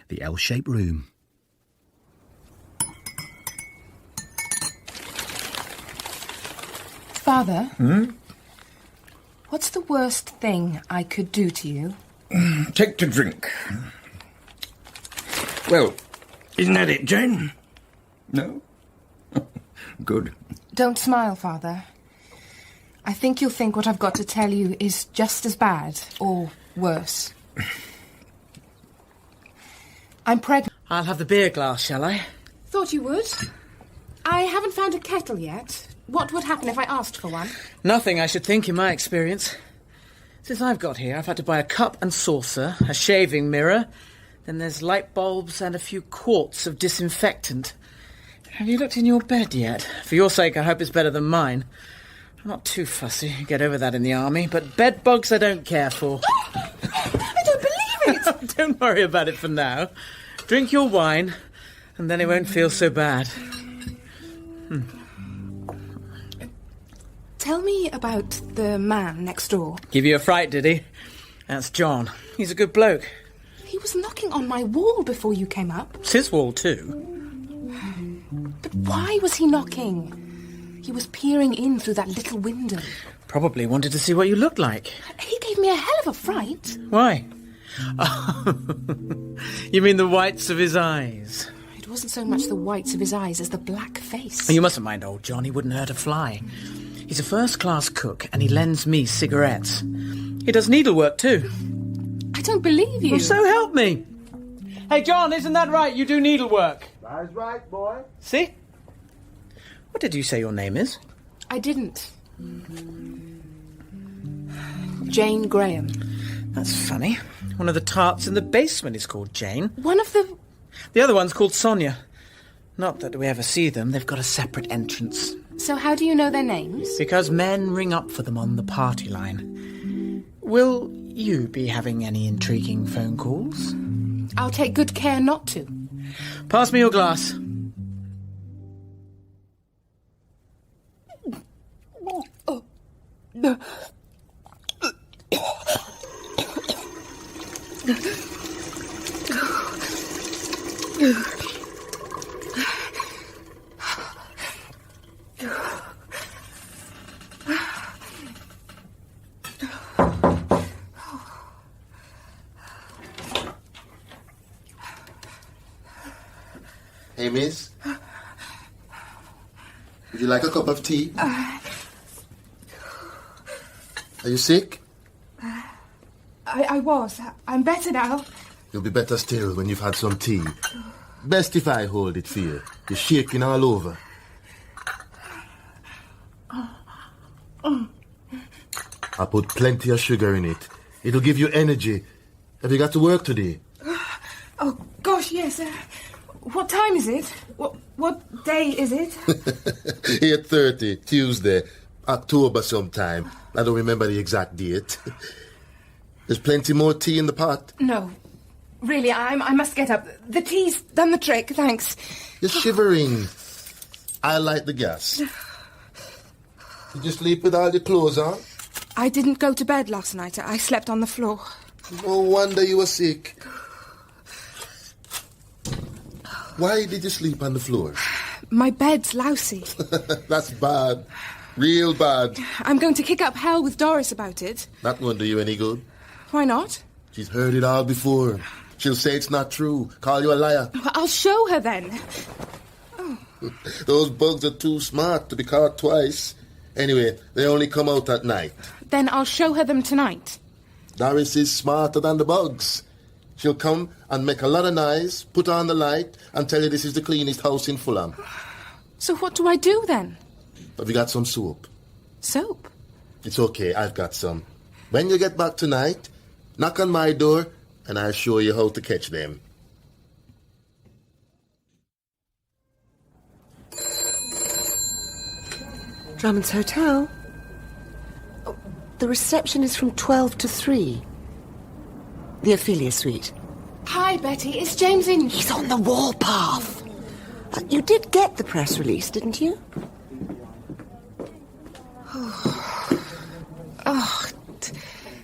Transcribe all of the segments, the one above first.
the L-shaped room. Father? What's the worst thing I could do to you? Take to drink. Well, isn't that it, Jane? No? Good. Don't smile, Father. I think you'll think what I've got to tell you is just as bad, or worse. I'm pregnant. I'll have the beer glass, shall I? Thought you would. I haven't found a kettle yet. What would happen if I asked for one? Nothing, I should think, in my experience. Since I've got here, I've had to buy a cup and saucer, a shaving mirror, then there's light bulbs and a few quarts of disinfectant. Have you looked in your bed yet? For your sake, I hope it's better than mine. I'm not too fussy. Get over that in the army, but bed bugs I don't care for. I don't believe it! Don't worry about it for now. Drink your wine, and then it won't feel so bad. Tell me about the man next door. Give you a fright, did he? That's John. He's a good bloke. He was knocking on my wall before you came up. It's his wall, too. But why was he knocking? He was peering in through that little window. Probably wanted to see what you looked like. He gave me a hell of a fright. Why? Oh, you mean the whites of his eyes? It wasn't so much the whites of his eyes as the black face. You mustn't mind old John. He wouldn't hurt a fly. He's a first-class cook, and he lends me cigarettes. He does needlework, too. I don't believe you. Well, so help me. Hey, John, isn't that right? You do needlework. That's right, boy. See? What did you say your name is? I didn't. Jane Graham. That's funny. One of the tarts in the basement is called Jane. One of the... The other one's called Sonia. Not that we ever see them. They've got a separate entrance. So how do you know their names? Because men ring up for them on the party line. Will you be having any intriguing phone calls? I'll take good care not to. Pass me your glass. Hey, miss. Would you like a cup of tea? Are you sick? I was. I'm better now. You'll be better still when you've had some tea. Best if I hold it for you. You're shaking all over. I put plenty of sugar in it. It'll give you energy. Have you got to work today? Oh, gosh, yes. What time is it? What day is it? 8:30, Tuesday, October sometime. I don't remember the exact date. There's plenty more tea in the pot. No. Really, I must get up. The tea's done the trick, thanks. You're shivering. I light the gas. Did you sleep with all your clothes on? I didn't go to bed last night. I slept on the floor. No wonder you were sick. Why did you sleep on the floor? My bed's lousy. That's bad. Real bad. I'm going to kick up hell with Doris about it. That won't do you any good. Why not? She's heard it all before. She'll say it's not true. Call you a liar. Well, I'll show her then. Those bugs are too smart to be caught twice. Anyway, they only come out at night. Then I'll show her them tonight. Doris is smarter than the bugs. She'll come and make a lot of noise, put on the light, and tell you this is the cleanest house in Fulham. So what do I do then? Have you got some soap? Soap? It's okay, I've got some. When you get back tonight, knock on my door, and I'll show you how to catch them. Drummond's Hotel? Oh, the reception is from 12 to 3. The Ophelia Suite. Hi, Betty. Is James in? He's on the warpath. You did get the press release, didn't you? Oh,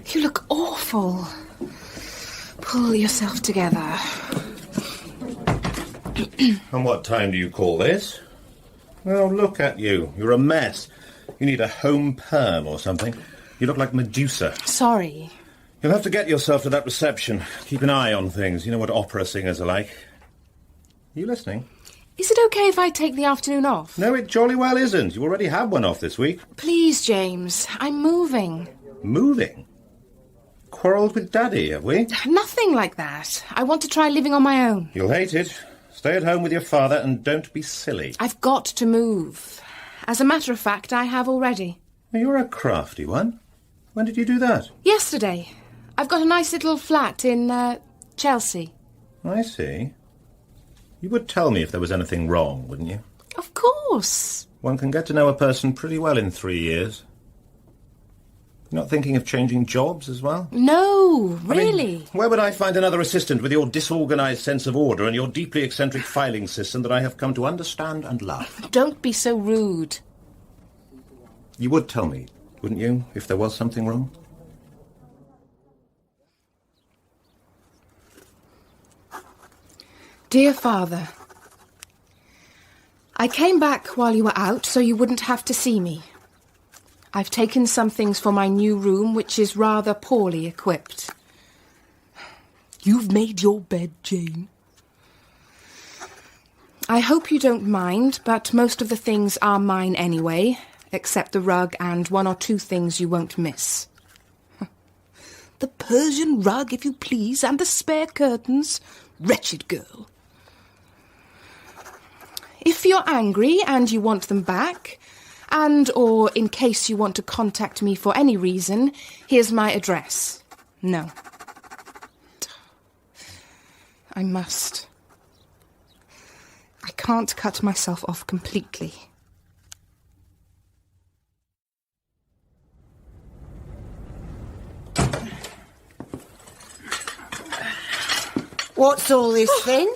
you look awful. Pull yourself together. And what time do you call this? Oh, look at you. You're a mess. You need a home perm or something. You look like Medusa. Sorry. You'll have to get yourself to that reception. Keep an eye on things. You know what opera singers are like. Are you listening? Is it okay if I take the afternoon off? No, it jolly well isn't. You already had one off this week. Please, James. I'm moving. Moving? Quarrelled with Daddy, have we? Nothing like that. I want to try living on my own. You'll hate it. Stay at home with your father and don't be silly. I've got to move. As a matter of fact, I have already. You're a crafty one. When did you do that? Yesterday. I've got a nice little flat in, Chelsea. I see. You would tell me if there was anything wrong, wouldn't you? Of course. One can get to know a person pretty well in 3 years. You're not thinking of changing jobs as well? No, I mean, really. where would I find another assistant with your disorganised sense of order and your deeply eccentric filing system that I have come to understand and love? Don't be so rude. You would tell me, wouldn't you, if there was something wrong? Dear Father, I came back while you were out so you wouldn't have to see me. I've taken some things for my new room, which is rather poorly equipped. You've made your bed, Jane. I hope you don't mind, but most of the things are mine anyway, except the rug and 1 or 2 things you won't miss. The Persian rug, if you please, and the spare curtains. Wretched girl. If you're angry and you want them back, and or in case you want to contact me for any reason, here's my address. No. I must. I can't cut myself off completely. What's all this then?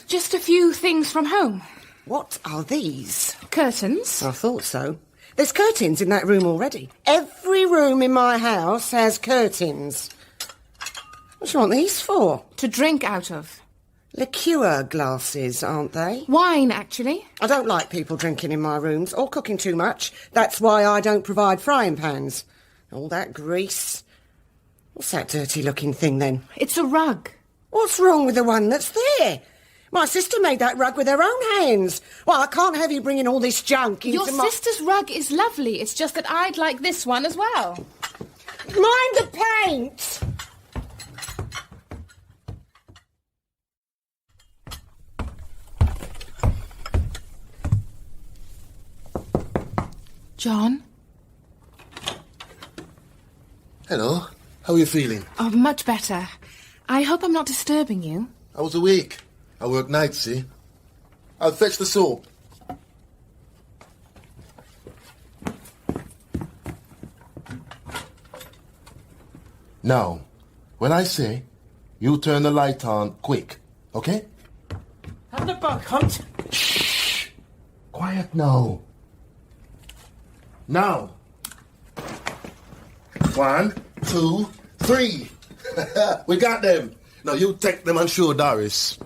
Just a few things from home. What are these? Curtains. I thought so. There's curtains in that room already. Every room in my house has curtains. What do you want these for? To drink out of. Liqueur glasses, aren't they? Wine, actually. I don't like people drinking in my rooms or cooking too much. That's why I don't provide frying pans. All that grease. What's that dirty-looking thing, then? It's a rug. What's wrong with the one that's there? My sister made that rug with her own hands. Well, I can't have you bringing all this junk into Your sister's rug is lovely. It's just that I'd like this one as well. Mind the paint! John? Hello. How are you feeling? Oh, much better. I hope I'm not disturbing you. I was awake. I work nights, see? I'll fetch the soap. Now, when I say, you turn the light on quick, okay? And the bug hunt. Shh! Quiet now. Now. 1, 2, 3. We got them. Now you take them and show Doris.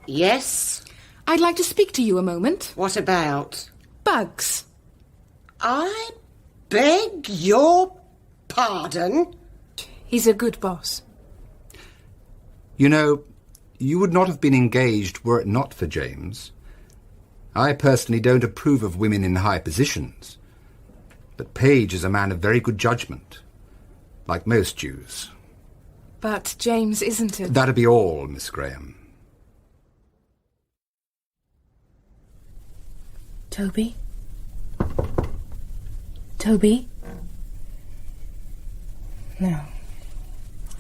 Yes? I'd like to speak to you a moment. What about? Bugs. I beg your pardon? He's a good boss. You know, you would not have been engaged were it not for James. I personally don't approve of women in high positions. But Page is a man of very good judgment, like most Jews. But James isn't it? That'd be all, Miss Graham. Toby? Toby? No.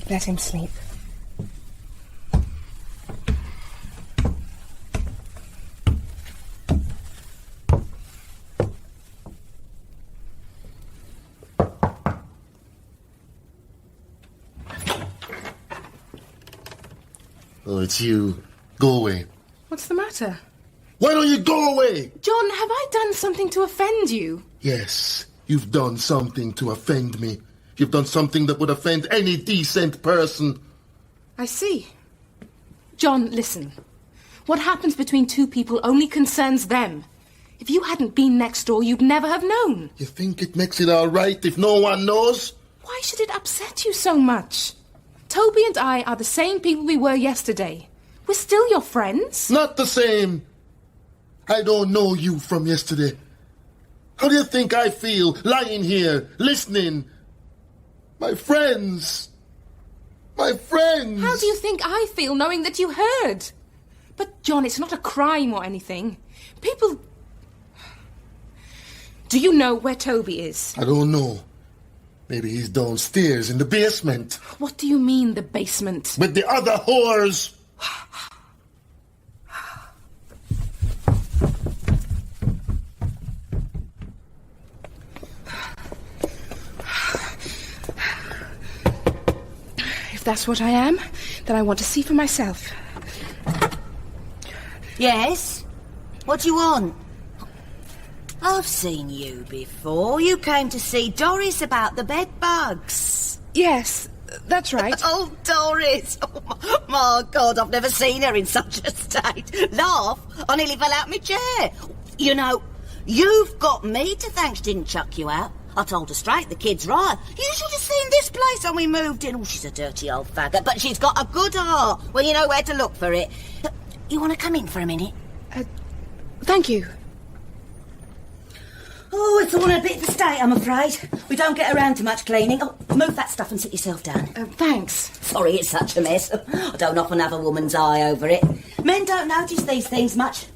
Let him sleep. Oh, it's you. Go away. What's the matter? Why don't you go away? John, have I done something to offend you? Yes, you've done something to offend me. You've done something that would offend any decent person. I see. John, listen. What happens between two people only concerns them. If you hadn't been next door, you'd never have known. You think it makes it all right if no one knows? Why should it upset you so much? Toby and I are the same people we were yesterday. We're still your friends. Not the same. I don't know you from yesterday. How do you think I feel lying here, listening? My friends. My friends. How do you think I feel knowing that you heard? But, John, it's not a crime or anything. People... Do you know where Toby is? I don't know. Maybe he's downstairs in the basement. What do you mean, the basement? With the other whores. If that's what I am, then I want to see for myself. Yes? What do you want? I've seen you before. You came to see Doris about the bed bugs. Yes, that's right. Oh, Doris! Oh, my God, I've never seen her in such a state. Laugh! I nearly fell out my chair. You know, you've got me to thank she didn't chuck you out. I told her straight, the kid's right. You should have seen this place when we moved in. Oh, she's a dirty old faggot, but she's got a good heart. Well, you know where to look for it. You want to come in for a minute? Thank you. Oh, it's all in a bit of a state, I'm afraid. We don't get around to much cleaning. Oh, move that stuff and sit yourself down. Thanks. Sorry it's such a mess. I don't often have a woman's eye over it. Men don't notice these things much.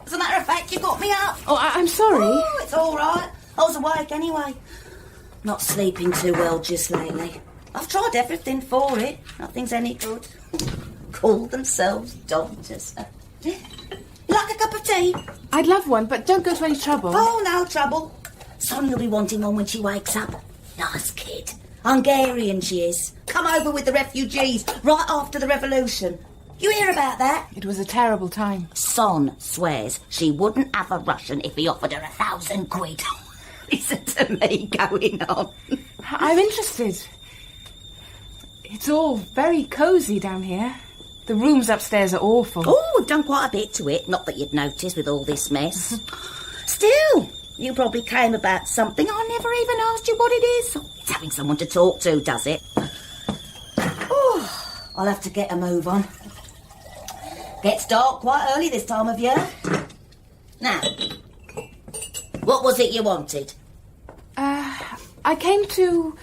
As a matter of fact, you got me up. Oh, I'm sorry. Oh, it's all right. I was awake anyway. Not sleeping too well just lately. I've tried everything for it. Nothing's any good. Call themselves doctors. Like a cup of tea? I'd love one, but don't go to any trouble. Oh, no trouble. Sonia will be wanting one when she wakes up. Nice kid. Hungarian she is. Come over with the refugees right after the revolution. You hear about that? It was a terrible time. Son swears she wouldn't have a Russian if he offered her 1,000 quid. Listen to me going on. I'm interested. It's all very cosy down here. The rooms upstairs are awful. Oh, we've done quite a bit to it. Not that you'd notice with all this mess. Still, you probably came about something. I never even asked you what it is. It's having someone to talk to, does it? Oh, I'll have to get a move on. Gets dark quite early this time of year. Now, what was it you wanted? I came to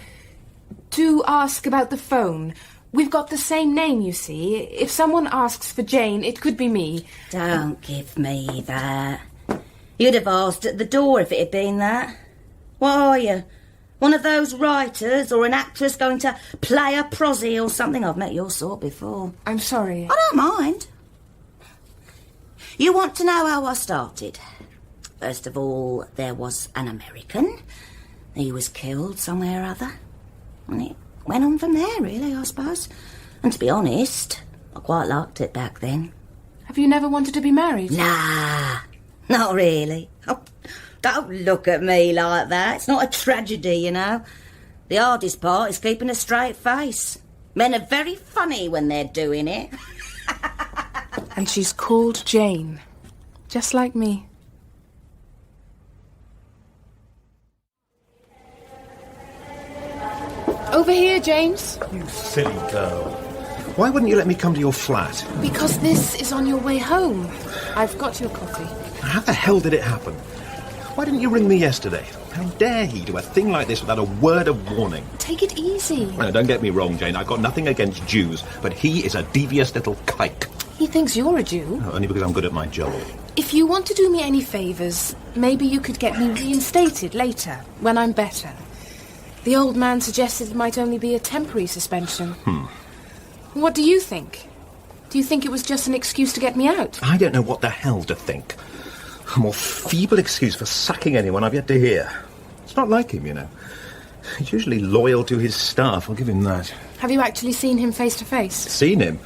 ask about the phone. We've got the same name, you see. If someone asks for Jane, it could be me. Don't give me that. You'd have asked at the door if it had been that. What are you? One of those writers or an actress going to play a prosy or something? I've met your sort before. I'm sorry. I don't mind. You want to know how I started? First of all, there was an American. He was killed somewhere or other. And it went on from there, really, I suppose. And to be honest, I quite liked it back then. Have you never wanted to be married? Nah, not really. Oh, don't look at me like that. It's not a tragedy, you know. The hardest part is keeping a straight face. Men are very funny when they're doing it. And she's called Jane. Just like me. Over here, James. You silly girl. Why wouldn't you let me come to your flat? Because this is on your way home. I've got your coffee. How the hell did it happen? Why didn't you ring me yesterday? How dare he do a thing like this without a word of warning? Take it easy. No, don't get me wrong, Jane. I've got nothing against Jews, but he is a devious little kike. He thinks you're a Jew. Only because I'm good at my job. If you want to do me any favours, maybe you could get me reinstated later, when I'm better. The old man suggested it might only be a temporary suspension. What do you think? Do you think it was just an excuse to get me out? I don't know what the hell to think. A more feeble excuse for sacking anyone I've yet to hear. It's not like him, you know. He's usually loyal to his staff, I'll give him that. Have you actually seen him face to face? Seen him?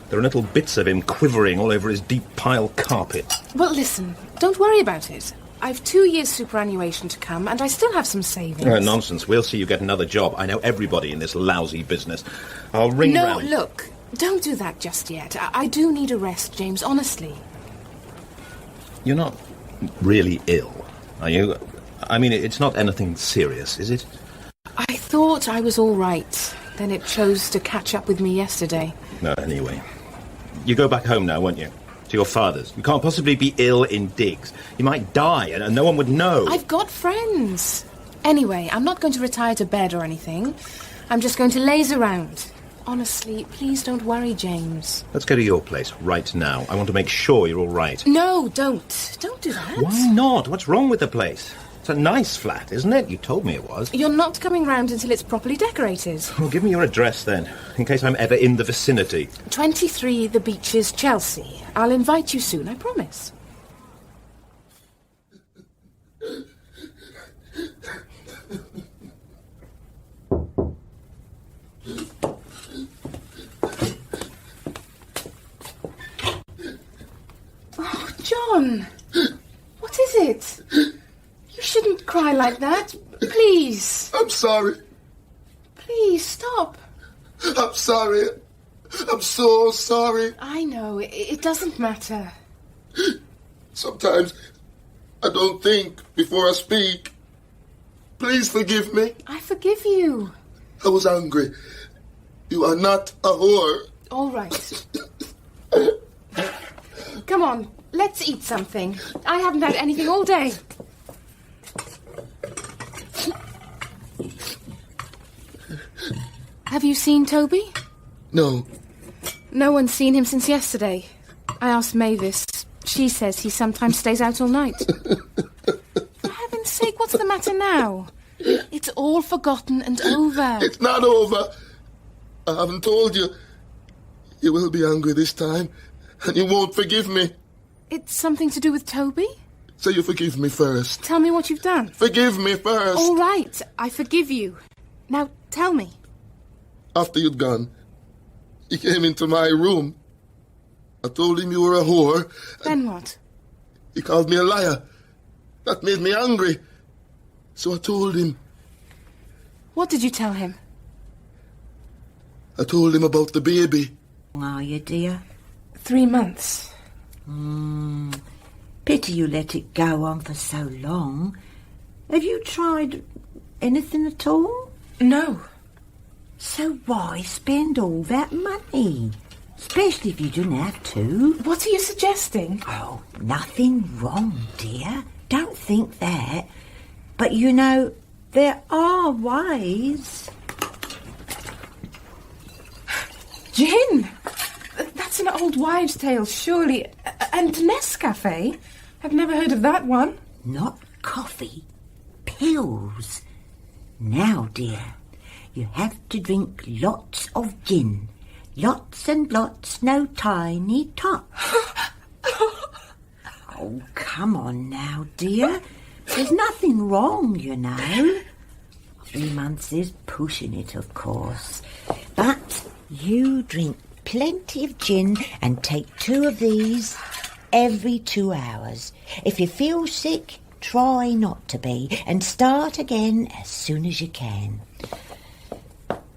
There are little bits of him quivering all over his deep pile carpet. Well, listen, don't worry about it. I've 2 years superannuation to come, and I still have some savings. Nonsense. We'll see you get another job. I know everybody in this lousy business. I'll ring No, round. look, don't do that just yet. I do need a rest, James, honestly. You're not really ill, are you? I mean, it's not anything serious, is it? I thought I was all right. Then it chose to catch up with me yesterday. No, anyway. You go back home now, won't you? To your father's. You can't possibly be ill in digs. You might die and no one would know. I've got friends. Anyway, I'm not going to retire to bed or anything. I'm just going to laze around. Honestly, please don't worry, James. Let's go to your place right now. I want to make sure you're all right. No, don't. Don't do that. Why not? What's wrong with the place? It's a nice flat, isn't it? You told me it was. You're not coming round until it's properly decorated. Well, give me your address then, in case I'm ever in the vicinity. 23 The Beeches, Chelsea. I'll invite you soon, I promise. Oh, John! What is it? You shouldn't cry like that. Please. I'm sorry. Please, stop. I'm sorry. I'm so sorry. I know, it doesn't matter. Sometimes I don't think before I speak. Please forgive me. I forgive you. I was angry. You are not a whore. All right. Come on, let's eat something. I haven't had anything all day. Have you seen Toby? No. No one's seen him since yesterday. I asked Mavis. She says he sometimes stays out all night. For heaven's sake, what's the matter now? It's all forgotten and over. It's not over. I haven't told you. You will be angry this time, and you won't forgive me. It's something to do with Toby? So you forgive me first. Tell me what you've done. Forgive me first. All right, I forgive you. Now, tell me. After you'd gone, he came into my room. I told him you were a whore. Then what? He called me a liar. That made me angry. So I told him. What did you tell him? I told him about the baby. Are you, dear? 3 months. Pity you let it go on for so long. Have you tried anything at all? No. So why spend all that money? Especially if you didn't have to. What are you suggesting? Oh, nothing wrong, dear. Don't think that. But you know, there are ways. Gin! That's an old wives' tale, surely. And Nescafe? I've never heard of that one. Not coffee. Pills. Now, dear, you have to drink lots of gin. Lots and lots, no tiny tot. Oh, come on now, dear. There's nothing wrong, you know. 3 months is pushing it, of course. But you drink plenty of gin and take 2 of these every 2 hours. If you feel sick, try not to be and start again as soon as you can.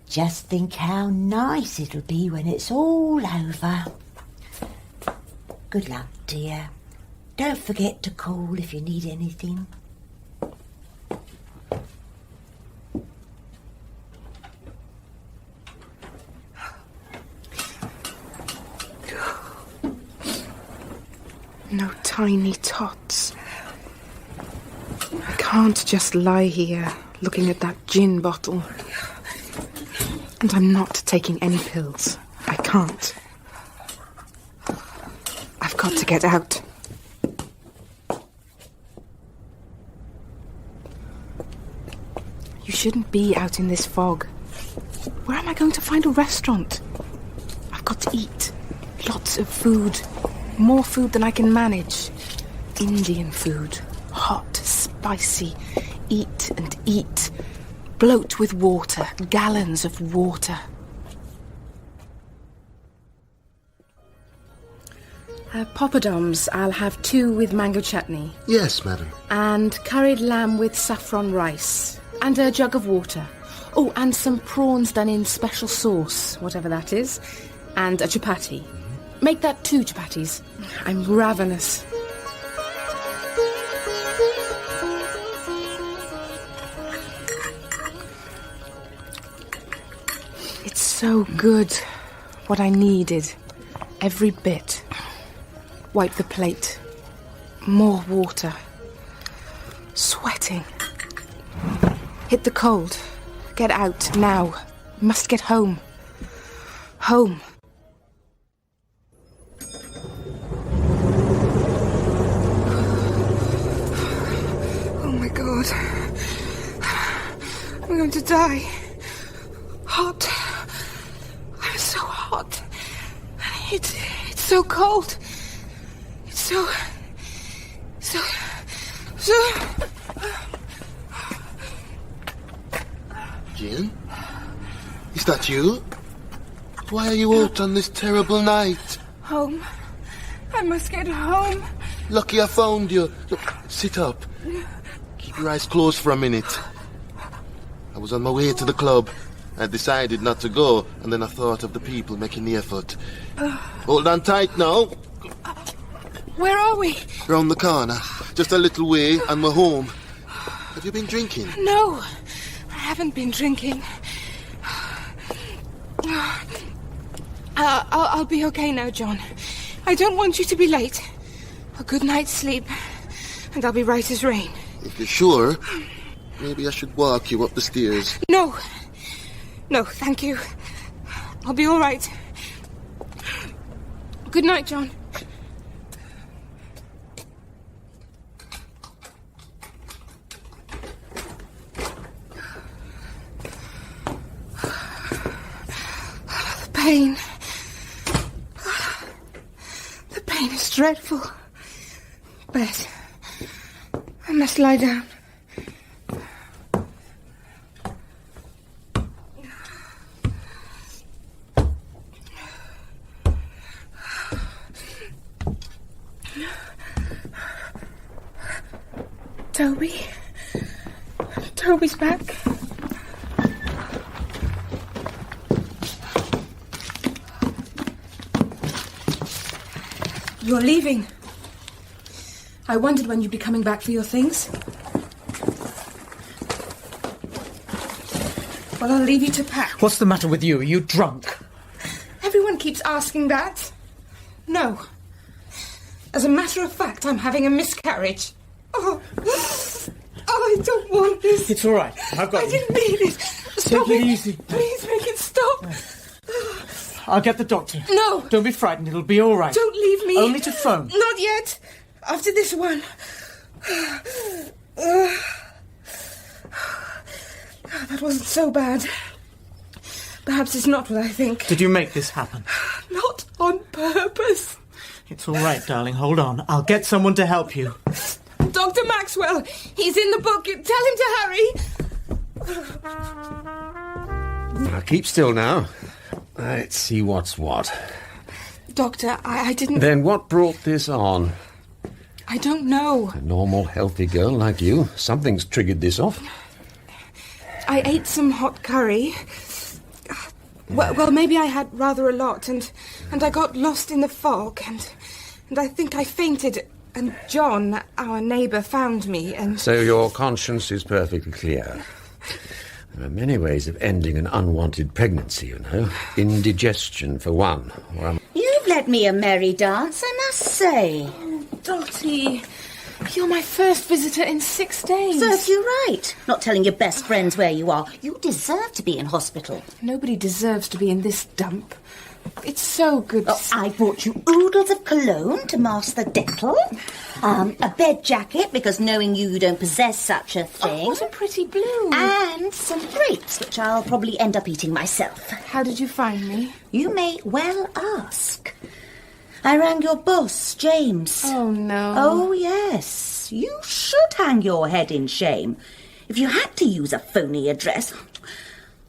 Just think how nice it'll be when it's all over. Good luck, dear. Don't forget to call if you need anything. No tiny tots. I can't just lie here looking at that gin bottle. And I'm not taking any pills. I can't. I've got to get out. You shouldn't be out in this fog. Where am I going to find a restaurant? I've got to eat. Lots of food. More food than I can manage. Indian food. Hot, spicy. Eat and eat. Bloat with water. Gallons of water. Poppadoms, I'll have 2 with mango chutney. Yes, madam. And curried lamb with saffron rice. And a jug of water. Oh, and some prawns done in special sauce, whatever that is. And a chapati. Make that 2 chapatis. I'm ravenous. It's so good. What I needed. Every bit. Wipe the plate. More water. Sweating. Hit the cold. Get out, now. Must get home. Home. Oh my God. I'm going to die. Hot. I'm so hot. It's so cold. It's so... Jane? Is that you? Why are you out on this terrible night? Home. I must get home. Lucky I found you. Look, sit up. Keep your eyes closed for a minute. I was on my way to the club. I decided not to go, and then I thought of the people making the effort. Hold on tight now. Where are we? Round the corner. Just a little way, and we're home. Have you been drinking? No, I haven't been drinking. I'll be okay now, John. I don't want you to be late. A good night's sleep, and I'll be right as rain. If you're sure, maybe I should walk you up the stairs. No. No, thank you. I'll be all right. Good night, John. The pain. The pain is dreadful. Bed. I must lie down. Toby? Toby's back. You're leaving. I wondered when you'd be coming back for your things. Well, I'll leave you to pack. What's the matter with you? Are you drunk? Everyone keeps asking that. No. As a matter of fact, I'm having a miscarriage. Oh, I don't want this. It's all right. I've got I didn't mean it. Stop Take it easy. Please make it stop. I'll get the doctor. No. Don't be frightened. It'll be all right. Don't leave me. Only to phone. Not yet. After this one. That wasn't so bad. Perhaps it's not what I think. Did you make this happen? Not on purpose. It's all right, darling. Hold on. I'll get someone to help you. Dr. Maxwell. He's in the book. Tell him to hurry. Now, keep still now. Let's see what's what. Doctor, I didn't... Then what brought this on? I don't know. A normal, healthy girl like you. Something's triggered this off. I ate some hot curry. Well, maybe I had rather a lot, and I got lost in the fog, and I think I fainted, and John, our neighbour, found me, and... So your conscience is perfectly clear. There are many ways of ending an unwanted pregnancy, you know. Indigestion, for one. You've led me a merry dance, I must say. Oh, Dottie, you're my first visitor in 6 days. Serves you right. Not telling your best friends where you are. You deserve to be in hospital. Nobody deserves to be in this dump. It's so good to see. I brought you oodles of cologne to mask the dental. A bed jacket, because knowing you don't possess such a thing. Oh, what a pretty blue. And some grapes, which I'll probably end up eating myself. How did you find me? You may well ask. I rang your boss, James. Oh, no. Oh, yes. You should hang your head in shame. If you had to use a phony address,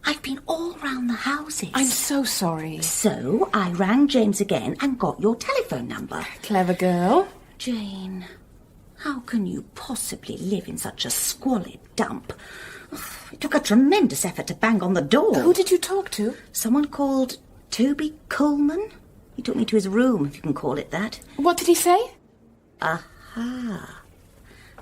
I've been all round the houses. I'm so sorry. So I rang James again and got your telephone number. Clever girl. Jane, how can you possibly live in such a squalid dump? It took a tremendous effort to bang on the door. Who did you talk to? Someone called Toby Coleman. He took me to his room, if you can call it that. What did he say? Aha.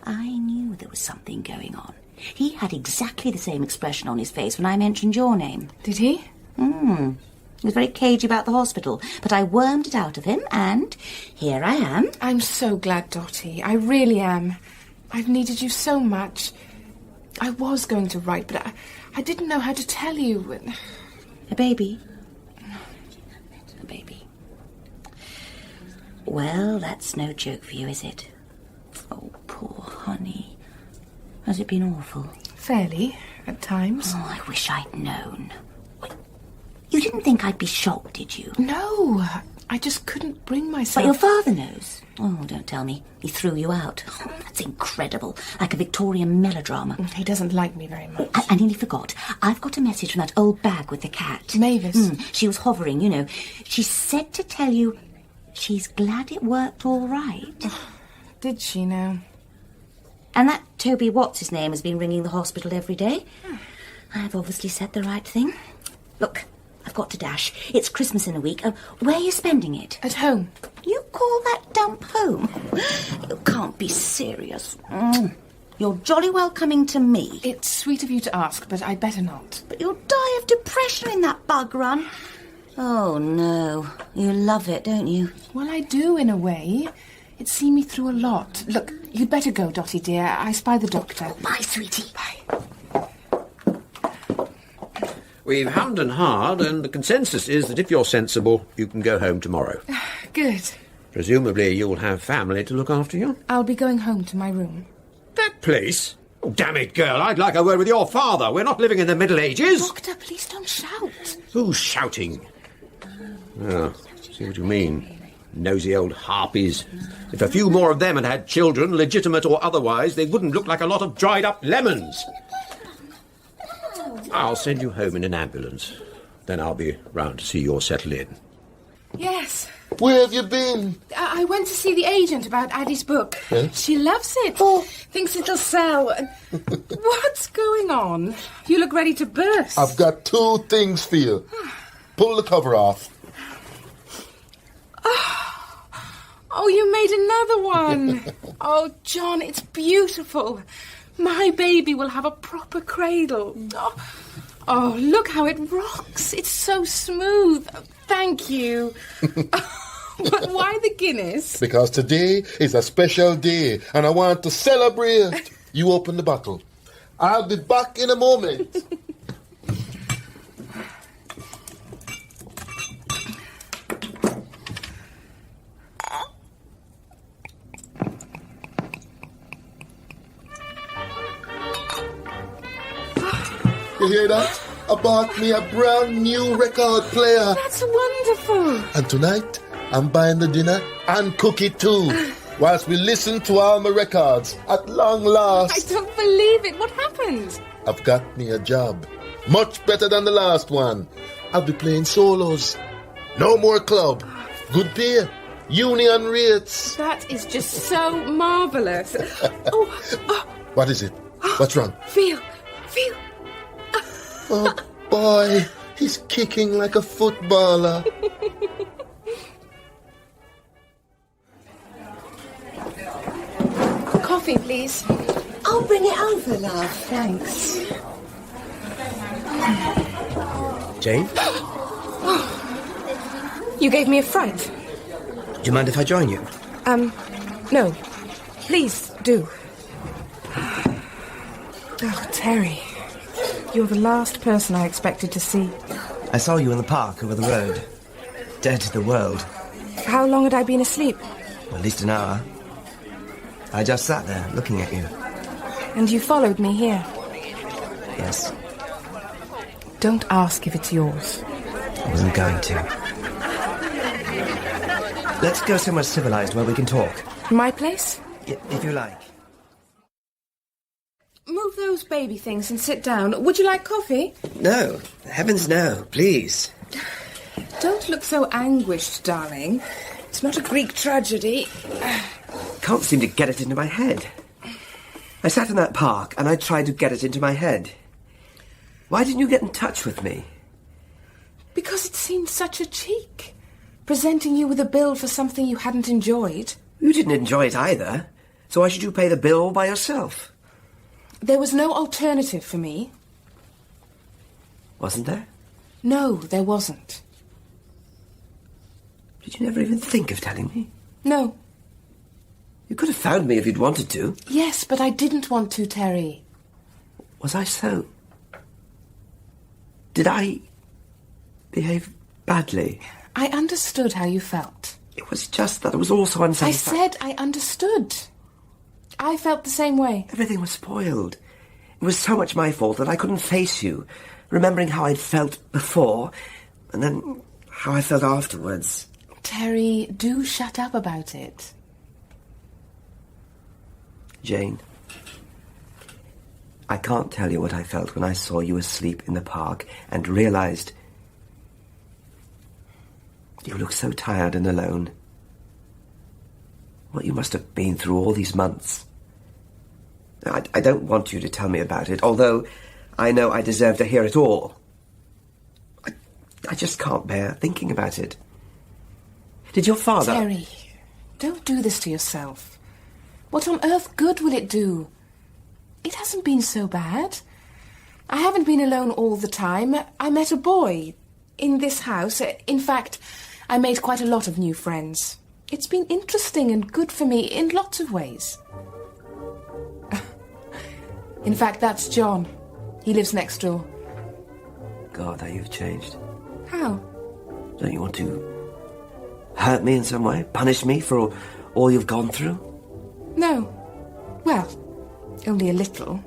I knew there was something going on. He had exactly the same expression on his face when I mentioned your name. Did he? He was very cagey about the hospital, but I wormed it out of him, and here I am. I'm so glad, Dottie. I really am. I've needed you so much. I was going to write, but I didn't know how to tell you. A baby? A baby. Well, that's no joke for you, is it? Oh, poor honey. Has it been awful? Fairly, at times. Oh, I wish I'd known. Wait, you didn't think I'd be shocked, did you? No, I just couldn't bring myself... But your father knows. Oh, don't tell me. He threw you out. Oh, that's incredible. Like a Victorian melodrama. He doesn't like me very much. I nearly forgot. I've got a message from that old bag with the cat. Mavis. She was hovering, you know. She said to tell you she's glad it worked all right. Did she now? And that Toby what's-his-name has been ringing the hospital every day. I've obviously said the right thing. Look, I've got to dash. It's Christmas in a week. Where are you spending it? At home. You call that dump home? You can't be serious. You're jolly well coming to me. It's sweet of you to ask, but I'd better not. But you'll die of depression in that bug run. Oh, no. You love it, don't you? Well, I do, in a way. It's seen me through a lot. Look, you'd better go, Dottie, dear. I spy the doctor. Bye, sweetie. Bye. We've hummed and hard, and the consensus is that if you're sensible, you can go home tomorrow. Good. Presumably you'll have family to look after you. I'll be going home to my room. That place? Oh, damn it, girl, I'd like a word with your father. We're not living in the Middle Ages. Doctor, please don't shout. Who's shouting? Oh, see what you mean. Nosy old harpies. If a few more of them had had children, legitimate or otherwise, they wouldn't look like a lot of dried-up lemons. I'll send you home in an ambulance. Then I'll be round to see you're settled in. Yes. Where have you been? I went to see the agent about Addie's book. Huh? She loves it. Thinks it'll sell. What's going on? You look ready to burst. I've got 2 things for you. Pull the cover off. Oh, you made another one. Oh, John, it's beautiful. My baby will have a proper cradle. Oh, look how it rocks. It's so smooth. Thank you. But why the Guinness? Because today is a special day and I want to celebrate. You open the bottle. I'll be back in a moment. You hear that? I bought me a brand new record player. That's wonderful. And tonight, I'm buying the dinner and cook it too. Whilst we listen to all my records at long last. I don't believe it. What happened? I've got me a job. Much better than the last one. I'll be playing solos. No more club. Good pay. Union rates. That is just so marvellous. What is it? What's wrong? Feel. Oh, boy. He's kicking like a footballer. Coffee, please. I'll bring it over, love. Thanks. Jane? You gave me a fright. Do you mind if I join you? No. Please do. Oh, Terry. You're the last person I expected to see. I saw you in the park over the road. Dead to the world. How long had I been asleep? At least an hour. I just sat there, looking at you. And you followed me here. Yes. Don't ask if it's yours. I wasn't going to. Let's go somewhere civilized where we can talk. My place? If you like. Move Remove those baby things and sit down. Would you like coffee? No, heavens no, please. Don't look so anguished, darling. It's not a Greek tragedy. Can't seem to get it into my head. I sat in that park and I tried to get it into my head. Why didn't you get in touch with me? Because it seemed such a cheek. Presenting you with a bill for something you hadn't enjoyed. You didn't enjoy it either, so why should you pay the bill all by yourself? There was no alternative for me. Wasn't there? No, there wasn't. Did you never even think of telling me? No. You could have found me if you'd wanted to. Yes, but I didn't want to, Terry. Was I so? Did I behave badly? I understood how you felt. It was just that it was all so I unsatisfactory. said I understood. I felt the same way. Everything was spoiled. It was so much my fault that I couldn't face you, remembering how I'd felt before, and then how I felt afterwards. Terry, do shut up about it. Jane, I can't tell you what I felt when I saw you asleep in the park and realised you looked so tired and alone. What you must have been through all these months. I don't want you to tell me about it, although I know I deserve to hear it all. I just can't bear thinking about it. Did your father... Terry, don't do this to yourself. What on earth good will it do? It hasn't been so bad. I haven't been alone all the time. I met a boy in this house. In fact, I made quite a lot of new friends. It's been interesting and good for me in lots of ways. In fact, that's John. He lives next door. God, how you've changed. How? Don't you want to hurt me in some way? Punish me for all you've gone through? No. Well, only a little.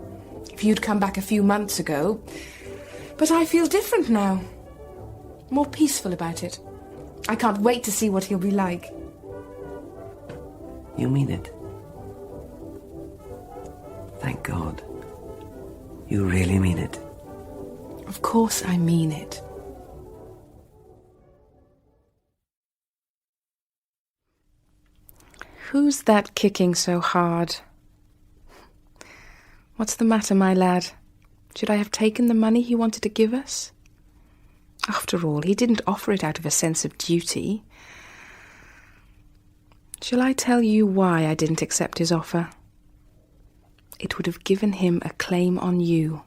If you'd come back a few months ago. But I feel different now. More peaceful about it. I can't wait to see what he'll be like. You mean it? Thank God. You really mean it? Of course I mean it. Who's that kicking so hard? What's the matter, my lad? Should I have taken the money he wanted to give us? After all, he didn't offer it out of a sense of duty. Shall I tell you why I didn't accept his offer? It would have given him a claim on you.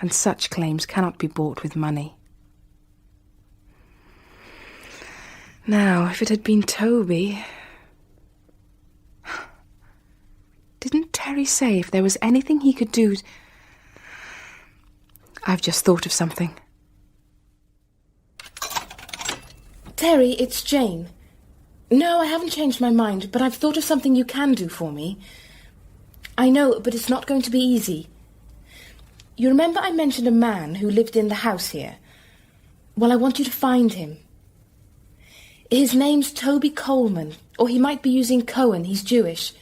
And such claims cannot be bought with money. Now, if it had been Toby... Didn't Terry say if there was anything he could do... I've just thought of something. Terry, it's Jane. No, I haven't changed my mind, but I've thought of something you can do for me. I know, but it's not going to be easy. You remember I mentioned a man who lived in the house here? Well, I want you to find him. His name's Toby Coleman, or he might be using Cohen, he's Jewish.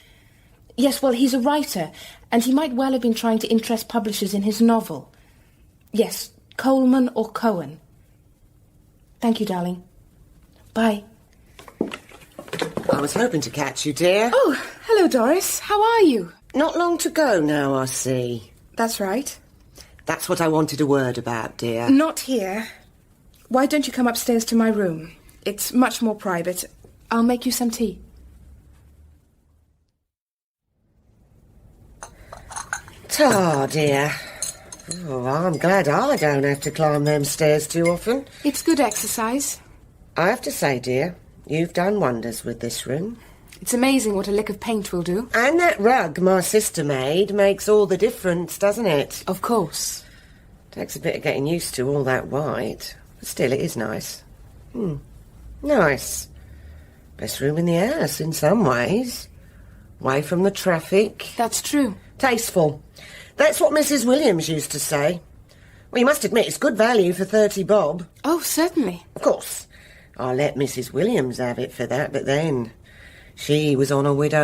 Yes, well, he's a writer, and he might well have been trying to interest publishers in his novel. Yes, Coleman or Cohen. Thank you, darling. Bye. I was hoping to catch you, dear. Oh, hello, Doris. How are you? Not long to go now, I see. That's right. That's what I wanted a word about, dear. Not here. Why don't you come upstairs to my room? It's much more private. I'll make you some tea. Ta, dear. Oh, I'm glad I don't have to climb them stairs too often. It's good exercise. I have to say, dear, you've done wonders with this room. It's amazing what a lick of paint will do. And that rug my sister made makes all the difference, doesn't it? Of course. Takes a bit of getting used to all that white. But still, it is nice. Nice. Best room in the house, in some ways. Away from the traffic. That's true. Tasteful. That's what Mrs. Williams used to say. Well, you must admit it's good value for 30 bob. Oh, certainly. Of course. I let Mrs. Williams have it for that, but then... she was on a widow